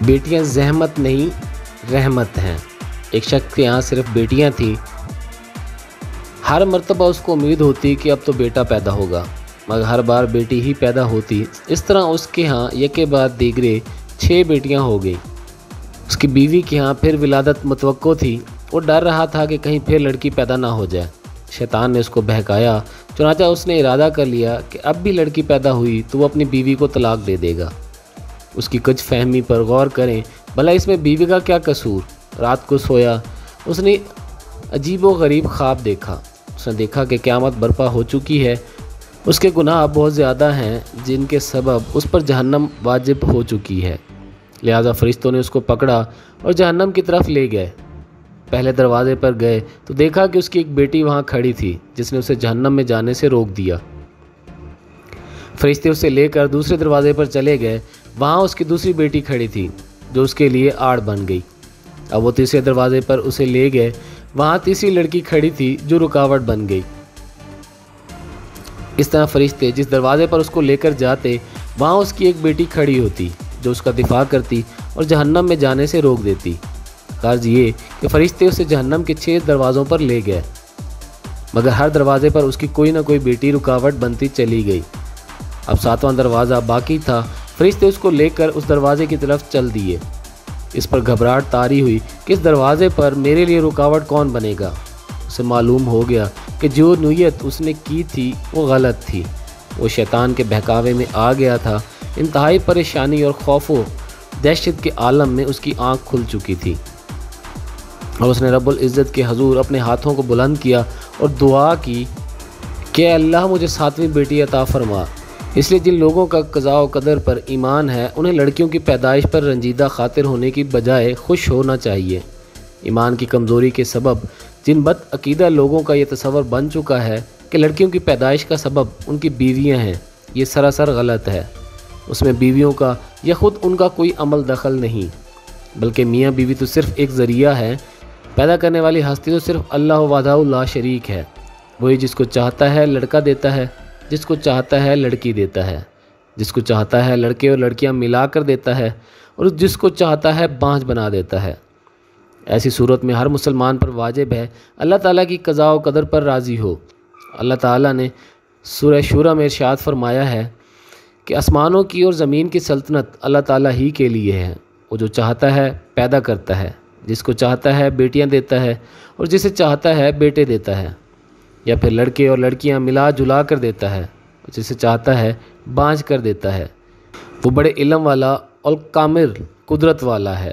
بیٹیاں زحمت نہیں رحمت ہیں۔ ایک شخص کے یہاں صرف بیٹیاں تھیں۔ ہر مرتبہ اس کو امید ہوتی کہ اب تو بیٹا پیدا ہوگا، مگر ہر بار بیٹی ہی پیدا ہوتی۔ اس طرح اس کے ہاں یکے بعد دیگرے 6 بیٹیاں ہو گئیں۔ اس کی بیوی کے ہاں پھر ولادت متوقع تھی۔ وہ ڈر رہا تھا کہ کہیں پھر لڑکی پیدا نہ ہو جائے۔ شیطان نے اس کو بہکایا، چنانچہ اس نے ارادہ کر لیا کہ اب بھی لڑکی پیدا ہوئی تو وہ اپنی بیوی کو طلاق دے دے گا۔ اس کی کچھ فہمی پر غور کریں، بھلا اس میں بیوی کا کیا قصور؟ رات کو سویا، اس نے عجیب و غریب خواب دیکھا۔ اس نے دیکھا کہ قیامت برپا ہو چکی ہے، اس کے گناہ بہت زیادہ ہیں جن کے سبب اس پر جہنم واجب ہو چکی ہے۔ لہذا فرشتوں نے اس کو پکڑا اور جہنم کی طرف لے گئے۔ پہلے دروازے پر گئے تو دیکھا کہ اس کی ایک بیٹی وہاں کھڑی تھی جس نے اسے جہنم میں جانے سے روک دیا۔ فرشتے اسے لے کر دوسرے دروازے پر چلے گئے، وہاں اس کی دوسری بیٹی کھڑی تھی جو اس کے لیے آڑ بن گئی۔ اب وہ تیسرے دروازے پر اسے لے گئے، وہاں تیسری لڑکی کھڑی تھی جو رکاوٹ بن گئی۔ اس طرح فرشتے جس دروازے پر اس کو لے کر جاتے، وہاں اس کی ایک بیٹی کھڑی ہوتی جو اس کا دفاع کرتی اور جہنم میں جانے سے روک دیتی۔ غرض یہ کہ فرشتے اسے جہنم کے 6 دروازوں پر لے گئے، مگر ہر دروازے پر اس کی کوئی نہ کوئی بیٹی رکاوٹ بنتی چلی گئی۔ اب 7واں دروازہ باقی تھا۔ فرشتے اس کو لے کر اس دروازے کی طرف چل دیے۔ اس پر گھبراہٹ طاری ہوئی کہ اس دروازے پر میرے لیے رکاوٹ کون بنے گا؟ اسے معلوم ہو گیا کہ جو نیت اس نے کی تھی وہ غلط تھی۔ وہ شیطان کے بہکاوے میں آ گیا تھا۔ انتہائی پریشانی اور خوف و دہشت کے عالم میں اس کی آنکھ کھل چکی تھی، اور اس نے رب العزت کے حضور اپنے ہاتھوں کو بلند کیا اور دعا کی کہ اے اللہ مجھے 7ویں بیٹی عطا فرما۔ اس لیے جن لوگوں کا قضاء و قدر پر ایمان ہے انہیں لڑکیوں کی پیدائش پر رنجیدہ خاطر ہونے کی بجائے خوش ہونا چاہیے۔ ایمان کی کمزوری کے سبب جن بد عقیدہ لوگوں کا یہ تصور بن چکا ہے کہ لڑکیوں کی پیدائش کا سبب ان کی بیویاں ہیں، یہ سراسر غلط ہے۔ اس میں بیویوں کا یا خود ان کا کوئی عمل دخل نہیں، بلکہ میاں بیوی تو صرف ایک ذریعہ ہے۔ پیدا کرنے والی ہستی تو صرف اللہ وحدہ لا شریک ہے۔ وہی جس کو چاہتا ہے لڑکا دیتا ہے، جس کو چاہتا ہے لڑکی دیتا ہے، جس کو چاہتا ہے لڑکے اور لڑکیاں ملا کر دیتا ہے، اور جس کو چاہتا ہے بانجھ بنا دیتا ہے۔ ایسی صورت میں ہر مسلمان پر واجب ہے اللہ تعالیٰ کی قضاء و قدر پر راضی ہو۔ اللہ تعالیٰ نے سورہ شورى میں ارشاد فرمایا ہے کہ آسمانوں کی اور زمین کی سلطنت اللہ تعالیٰ ہی کے لیے ہے۔ وہ جو چاہتا ہے پیدا کرتا ہے، جس کو چاہتا ہے بیٹیاں دیتا ہے اور جسے چاہتا ہے بیٹے دیتا ہے، یا پھر لڑکے اور لڑکیاں ملا جلا کر دیتا ہے، اور جسے چاہتا ہے بانجھ کر دیتا ہے۔ وہ بڑے علم والا اور کامل قدرت والا ہے۔